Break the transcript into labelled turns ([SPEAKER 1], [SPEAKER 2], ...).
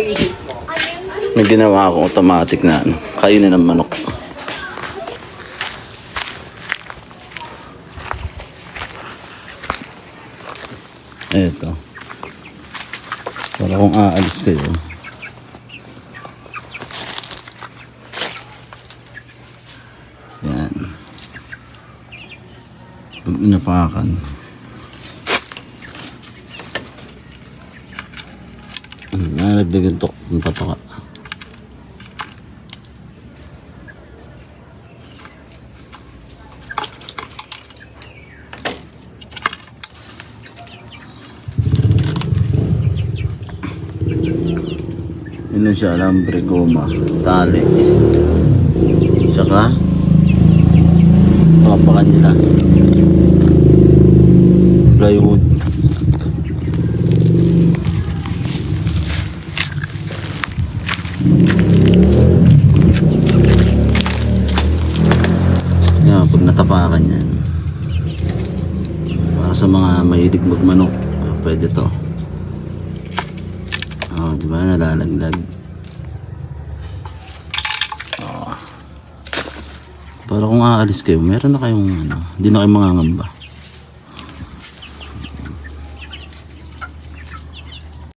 [SPEAKER 1] naisip mo?
[SPEAKER 2] May ginawa akong automatic na ano, kainin ng manok. Eto. Para kung aalis kayo. Yan. Pag inapakan. Nalagdagan to ng patoka. Yun lang siya, alambre, goma, tali, tsaka papakan nila plywood. Yan, pag natapakan yan, para sa mga mahilig magmanok, pwede to. Oh, diba nalalaglag. Oh. Para kung aalis kayo, meron na kayong ano, hindi na kayo mangangamba.